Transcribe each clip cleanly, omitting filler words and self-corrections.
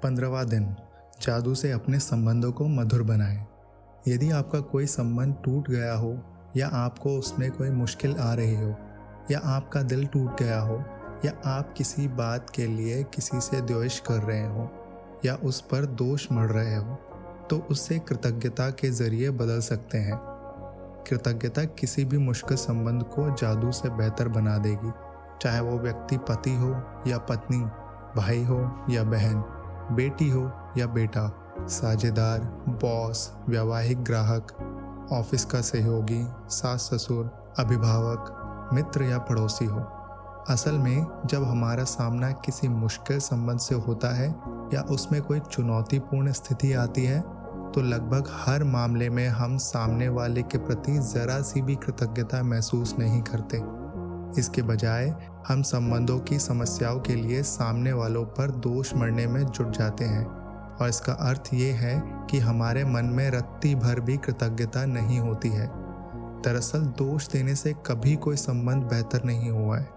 15वां दिन, जादू से अपने संबंधों को मधुर बनाएं। यदि आपका कोई संबंध टूट गया हो या आपको उसमें कोई मुश्किल आ रही हो या आपका दिल टूट गया हो या आप किसी बात के लिए किसी से द्वेष कर रहे हो या उस पर दोष मढ़ रहे हो, तो उससे कृतज्ञता के जरिए बदल सकते हैं। कृतज्ञता किसी भी मुश्किल संबंध को जादू से बेहतर बना देगी, चाहे वो व्यक्ति पति हो या पत्नी, भाई हो या बहन, बेटी हो या बेटा, साझेदार, बॉस, वैवाहिक ग्राहक, ऑफिस का सहयोगी, सास ससुर, अभिभावक, मित्र या पड़ोसी हो। असल में जब हमारा सामना किसी मुश्किल संबंध से होता है या उसमें कोई चुनौतीपूर्ण स्थिति आती है, तो लगभग हर मामले में हम सामने वाले के प्रति जरा सी भी कृतज्ञता महसूस नहीं करते। इसके बजाय हम संबंधों की समस्याओं के लिए सामने वालों पर दोष मढ़ने में जुट जाते हैं, और इसका अर्थ ये है कि हमारे मन में रत्ती भर भी कृतज्ञता नहीं होती है। दरअसल दोष देने से कभी कोई संबंध बेहतर नहीं हुआ है,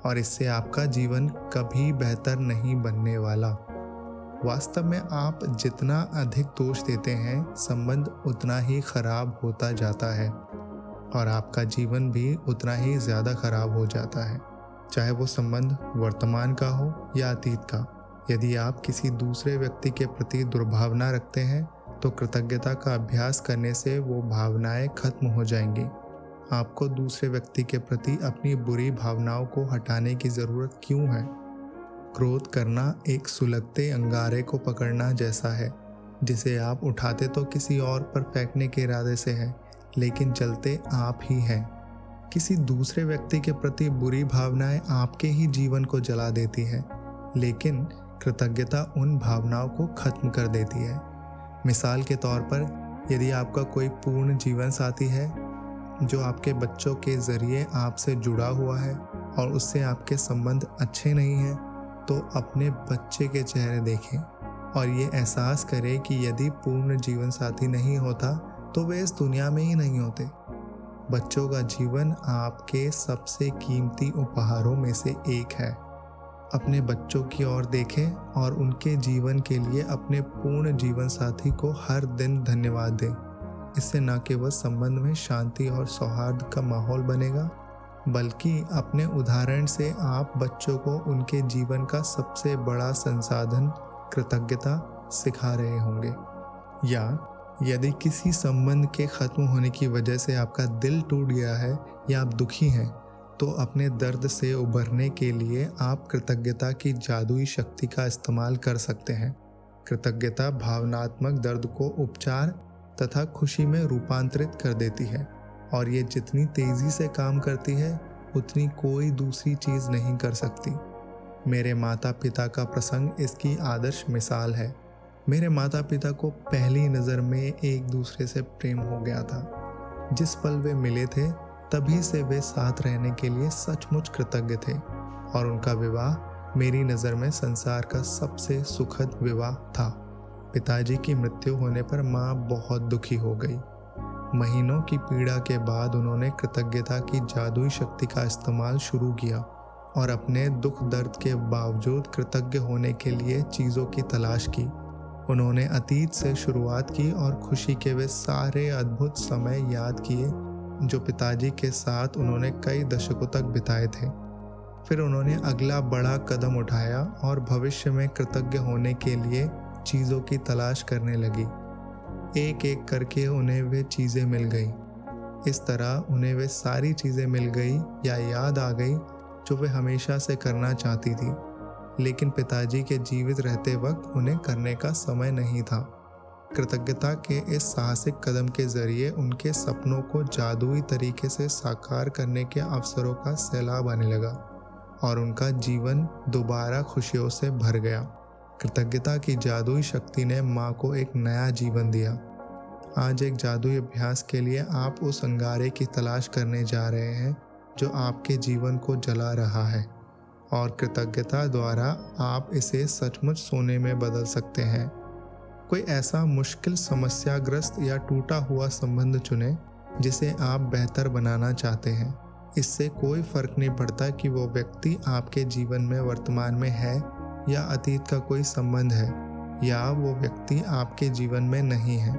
और इससे आपका जीवन कभी बेहतर नहीं बनने वाला। वास्तव में आप जितना अधिक दोष देते हैं, संबंध उतना ही खराब होता जाता है और आपका जीवन भी उतना ही ज़्यादा खराब हो जाता है, चाहे वो संबंध वर्तमान का हो या अतीत का। यदि आप किसी दूसरे व्यक्ति के प्रति दुर्भावना रखते हैं, तो कृतज्ञता का अभ्यास करने से वो भावनाएं खत्म हो जाएंगी। आपको दूसरे व्यक्ति के प्रति अपनी बुरी भावनाओं को हटाने की ज़रूरत क्यों है? क्रोध करना एक सुलगते अंगारे को पकड़ना जैसा है, जिसे आप उठाते तो किसी और पर फेंकने के इरादे से है, लेकिन जलते आप ही हैं। किसी दूसरे व्यक्ति के प्रति बुरी भावनाएं आपके ही जीवन को जला देती हैं, लेकिन कृतज्ञता उन भावनाओं को खत्म कर देती है। मिसाल के तौर पर, यदि आपका कोई पूर्ण जीवन साथी है जो आपके बच्चों के जरिए आपसे जुड़ा हुआ है और उससे आपके संबंध अच्छे नहीं हैं, तो अपने बच्चे के चेहरे देखें और ये एहसास करें कि यदि पूर्ण जीवन साथी नहीं होता तो वे इस दुनिया में ही नहीं होते। बच्चों का जीवन आपके सबसे कीमती उपहारों में से एक है। अपने बच्चों की ओर देखें और उनके जीवन के लिए अपने पूर्ण जीवन साथी को हर दिन धन्यवाद दें। इससे न केवल संबंध में शांति और सौहार्द का माहौल बनेगा, बल्कि अपने उदाहरण से आप बच्चों को उनके जीवन का सबसे बड़ा संसाधन कृतज्ञता सिखा रहे होंगे। या यदि किसी संबंध के खत्म होने की वजह से आपका दिल टूट गया है या आप दुखी हैं, तो अपने दर्द से उभरने के लिए आप कृतज्ञता की जादुई शक्ति का इस्तेमाल कर सकते हैं। कृतज्ञता भावनात्मक दर्द को उपचार तथा खुशी में रूपांतरित कर देती है, और ये जितनी तेजी से काम करती है उतनी कोई दूसरी चीज़ नहीं कर सकती। मेरे माता पिता का प्रसंग इसकी आदर्श मिसाल है। मेरे माता पिता को पहली नज़र में एक दूसरे से प्रेम हो गया था। जिस पल वे मिले थे, तभी से वे साथ रहने के लिए सचमुच कृतज्ञ थे, और उनका विवाह मेरी नज़र में संसार का सबसे सुखद विवाह था। पिताजी की मृत्यु होने पर माँ बहुत दुखी हो गई। महीनों की पीड़ा के बाद उन्होंने कृतज्ञता की जादुई शक्ति का इस्तेमाल शुरू किया और अपने दुख दर्द के बावजूद कृतज्ञ होने के लिए चीज़ों की तलाश की। उन्होंने अतीत से शुरुआत की और खुशी के वे सारे अद्भुत समय याद किए जो पिताजी के साथ उन्होंने कई दशकों तक बिताए थे। फिर उन्होंने अगला बड़ा कदम उठाया और भविष्य में कृतज्ञ होने के लिए चीज़ों की तलाश करने लगी। एक एक करके उन्हें वे चीज़ें मिल गई। इस तरह उन्हें वे सारी चीज़ें मिल गई या याद आ गई जो वे हमेशा से करना चाहती थी, लेकिन पिताजी के जीवित रहते वक्त उन्हें करने का समय नहीं था। कृतज्ञता के इस साहसिक कदम के जरिए उनके सपनों को जादुई तरीके से साकार करने के अवसरों का सैलाब आने लगा और उनका जीवन दोबारा खुशियों से भर गया। कृतज्ञता की जादुई शक्ति ने माँ को एक नया जीवन दिया। आज एक जादुई अभ्यास के लिए आप उस अंगारे की तलाश करने जा रहे हैं जो आपके जीवन को जला रहा है, और कृतज्ञता द्वारा आप इसे सचमुच सोने में बदल सकते हैं। कोई ऐसा मुश्किल, समस्याग्रस्त या टूटा हुआ संबंध चुनें जिसे आप बेहतर बनाना चाहते हैं। इससे कोई फर्क नहीं पड़ता कि वो व्यक्ति आपके जीवन में वर्तमान में है या अतीत का कोई संबंध है। या वो व्यक्ति आपके जीवन में नहीं है।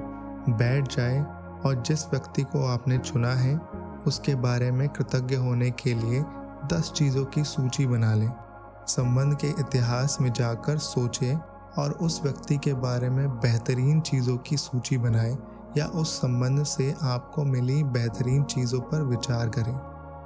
बैठ जाए और जिस व्यक्ति को आपने चुना है उसके बारे में कृतज्ञ होने के लिए 10 चीज़ों की सूची बना लें। संबंध के इतिहास में जाकर सोचें और उस व्यक्ति के बारे में बेहतरीन चीज़ों की सूची बनाएं या उस संबंध से आपको मिली बेहतरीन चीज़ों पर विचार करें।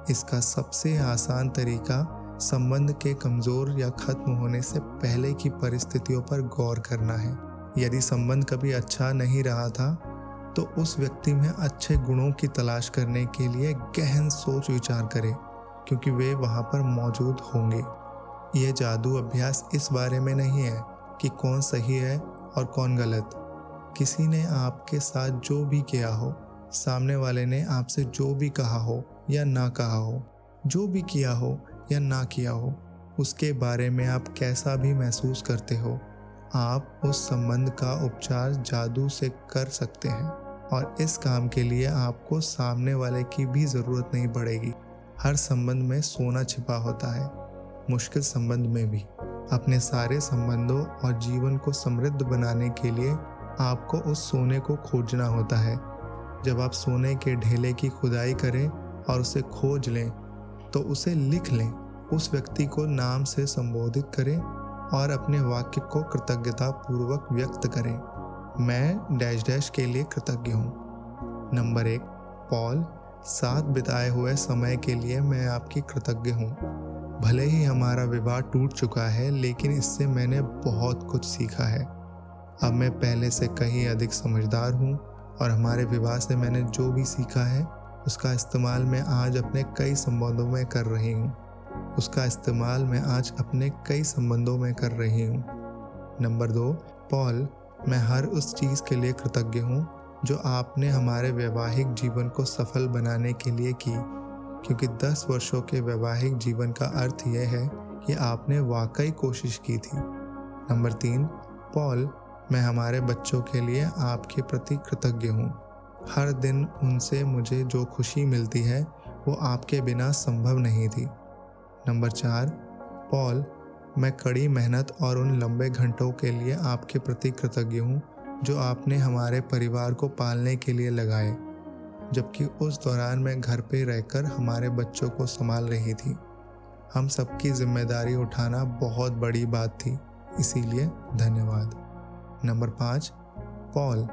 इसका सबसे आसान तरीका संबंध के कमज़ोर या ख़त्म होने से पहले की परिस्थितियों पर गौर करना है। यदि संबंध कभी अच्छा नहीं रहा था तो उस व्यक्ति में अच्छे गुणों की तलाश करने के लिए गहन सोच विचार करें, क्योंकि वे वहाँ पर मौजूद होंगे। यह जादू अभ्यास इस बारे में नहीं है कि कौन सही है और कौन गलत। किसी ने आपके साथ जो भी किया हो, सामने वाले ने आपसे जो भी कहा हो या ना कहा हो, जो भी किया हो या ना किया हो, उसके बारे में आप कैसा भी महसूस करते हो, आप उस संबंध का उपचार जादू से कर सकते हैं। और इस काम के लिए आपको सामने वाले की भी ज़रूरत नहीं पड़ेगी। हर संबंध में सोना छिपा होता है, मुश्किल संबंध में भी। अपने सारे संबंधों और जीवन को समृद्ध बनाने के लिए आपको उस सोने को खोजना होता है। जब आप सोने के ढेले की खुदाई करें और उसे खोज लें तो उसे लिख लें, उस व्यक्ति को नाम से संबोधित करें और अपने वाक्य को कृतज्ञता पूर्वक व्यक्त करें। मैं डैश डैश के लिए कृतज्ञ हूँ। नंबर 1, पॉल, साथ बिताए हुए समय के लिए मैं आपकी कृतज्ञ हूँ। भले ही हमारा विवाह टूट चुका है, लेकिन इससे मैंने बहुत कुछ सीखा है। अब मैं पहले से कहीं अधिक समझदार हूँ और हमारे विवाह से मैंने जो भी सीखा है उसका इस्तेमाल मैं आज अपने कई संबंधों में कर रही हूँ। नंबर 2, पॉल, मैं हर उस चीज़ के लिए कृतज्ञ हूँ जो आपने हमारे वैवाहिक जीवन को सफल बनाने के लिए की, क्योंकि 10 वर्षों के वैवाहिक जीवन का अर्थ यह है कि आपने वाकई कोशिश की थी। नंबर 3, पॉल, मैं हमारे बच्चों के लिए आपके प्रति कृतज्ञ हूँ। हर दिन उनसे मुझे जो खुशी मिलती है वो आपके बिना संभव नहीं थी। नंबर 4, पॉल, मैं कड़ी मेहनत और उन लंबे घंटों के लिए आपके प्रति कृतज्ञ हूँ जो आपने हमारे परिवार को पालने के लिए लगाए, जबकि उस दौरान मैं घर पे रहकर हमारे बच्चों को संभाल रही थी। हम सबकी जिम्मेदारी उठाना बहुत बड़ी बात थी, इसीलिए धन्यवाद। नंबर 5, पॉल,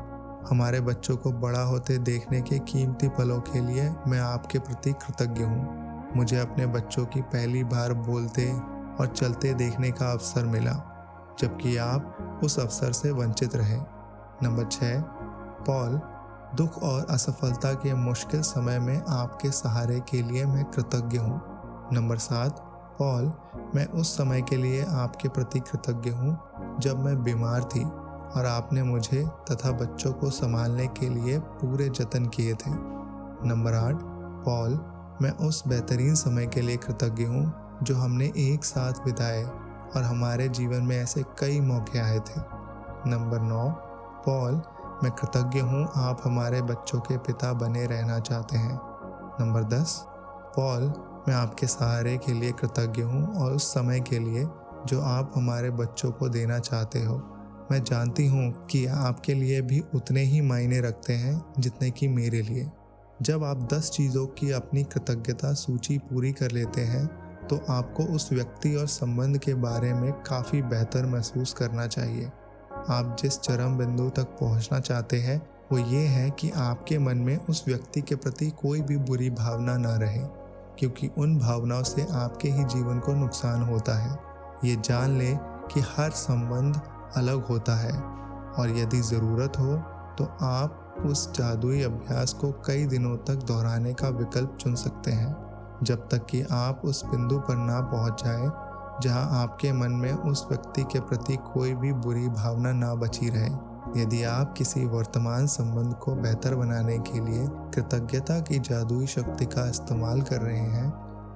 हमारे बच्चों को बड़ा होते देखने के कीमती पलों के लिए मैं आपके प्रति कृतज्ञ हूँ। मुझे अपने बच्चों की पहली बार बोलते और चलते देखने का अवसर मिला, जबकि आप उस अवसर से वंचित रहे। नंबर 6, पॉल, दुख और असफलता के मुश्किल समय में आपके सहारे के लिए मैं कृतज्ञ हूँ। नंबर 7, पॉल, मैं उस समय के लिए आपके प्रति कृतज्ञ हूँ जब मैं बीमार थी और आपने मुझे तथा बच्चों को संभालने के लिए पूरे जतन किए थे। नंबर 8, पॉल, मैं उस बेहतरीन समय के लिए कृतज्ञ हूँ जो हमने एक साथ बिताए और हमारे जीवन में ऐसे कई मौके आए थे। नंबर 9, पॉल, मैं कृतज्ञ हूँ आप हमारे बच्चों के पिता बने रहना चाहते हैं। नंबर 10, पॉल, मैं आपके सहारे के लिए कृतज्ञ हूँ और उस समय के लिए जो आप हमारे बच्चों को देना चाहते हो। मैं जानती हूँ कि आपके लिए भी उतने ही मायने रखते हैं जितने कि मेरे लिए। जब आप 10 चीज़ों की अपनी कृतज्ञता सूची पूरी कर लेते हैं तो आपको उस व्यक्ति और संबंध के बारे में काफ़ी बेहतर महसूस करना चाहिए। आप जिस चरम बिंदु तक पहुँचना चाहते हैं वो ये है कि आपके मन में उस व्यक्ति के प्रति कोई भी बुरी भावना ना रहे, क्योंकि उन भावनाओं से आपके ही जीवन को नुकसान होता है। ये जान लें कि हर संबंध अलग होता है और यदि ज़रूरत हो तो आप उस जादुई अभ्यास को कई दिनों तक दोहराने का विकल्प चुन सकते हैं, जब तक कि आप उस बिंदु पर ना पहुंच जाए जहां आपके मन में उस व्यक्ति के प्रति कोई भी बुरी भावना ना बची रहे। यदि आप किसी वर्तमान संबंध को बेहतर बनाने के लिए कृतज्ञता की जादुई शक्ति का इस्तेमाल कर रहे हैं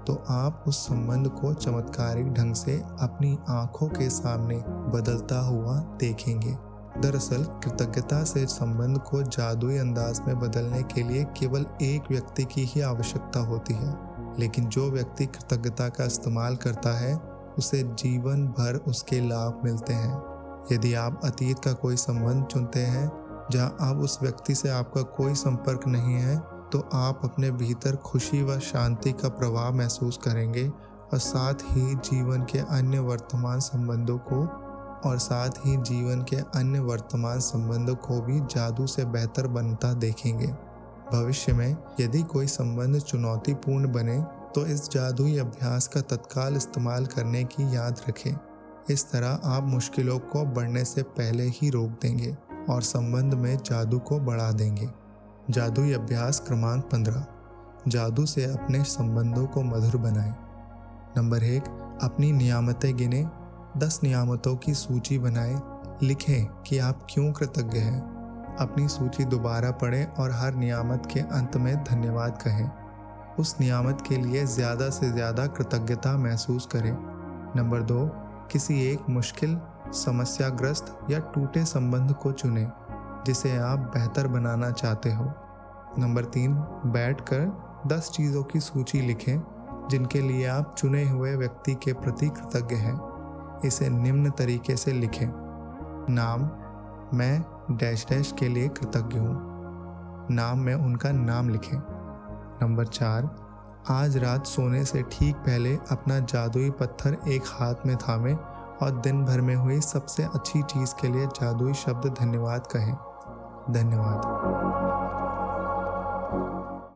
तो आप उस संबंध को चमत्कारिक ढंग से अपनी आंखों के सामने बदलता हुआ देखेंगे। दरअसल कृतज्ञता से संबंध को जादुई अंदाज में बदलने के लिए केवल एक व्यक्ति की ही आवश्यकता होती है, लेकिन जो व्यक्ति कृतज्ञता का इस्तेमाल करता है उसे जीवन भर उसके लाभ मिलते हैं। यदि आप अतीत का कोई संबंध चुनते हैं जहां अब उस व्यक्ति से आपका कोई संपर्क नहीं है, तो आप अपने भीतर खुशी व शांति का प्रवाह महसूस करेंगे और साथ ही जीवन के अन्य वर्तमान संबंधों को भी जादू से बेहतर बनता देखेंगे। भविष्य में यदि कोई संबंध चुनौतीपूर्ण बने तो इस जादुई अभ्यास का तत्काल इस्तेमाल करने की याद रखें। इस तरह आप मुश्किलों को बढ़ने से पहले ही रोक देंगे और संबंध में जादू को बढ़ा देंगे। जादुई अभ्यास क्रमांक 15, जादू से अपने संबंधों को मधुर बनाएं। नंबर 1, अपनी नियामतें गिने। 10 नियामतों की सूची बनाएं। लिखें कि आप क्यों कृतज्ञ हैं। अपनी सूची दोबारा पढ़ें और हर नियामत के अंत में धन्यवाद कहें। उस नियामत के लिए ज़्यादा से ज़्यादा कृतज्ञता महसूस करें। नंबर 2, किसी एक मुश्किल, समस्याग्रस्त या टूटे संबंध को चुनें जिसे आप बेहतर बनाना चाहते हो। नंबर 3, बैठकर 10 चीज़ों की सूची लिखें जिनके लिए आप चुने हुए व्यक्ति के प्रति कृतज्ञ हैं। इसे निम्न तरीके से लिखें। नाम, मैं डैश डैश के लिए कृतज्ञ हूँ। नाम में उनका नाम लिखें। नंबर 4, आज रात सोने से ठीक पहले अपना जादुई पत्थर एक हाथ में थामें और दिन भर में हुई सबसे अच्छी चीज़ के लिए जादुई शब्द धन्यवाद कहें। धन्यवाद।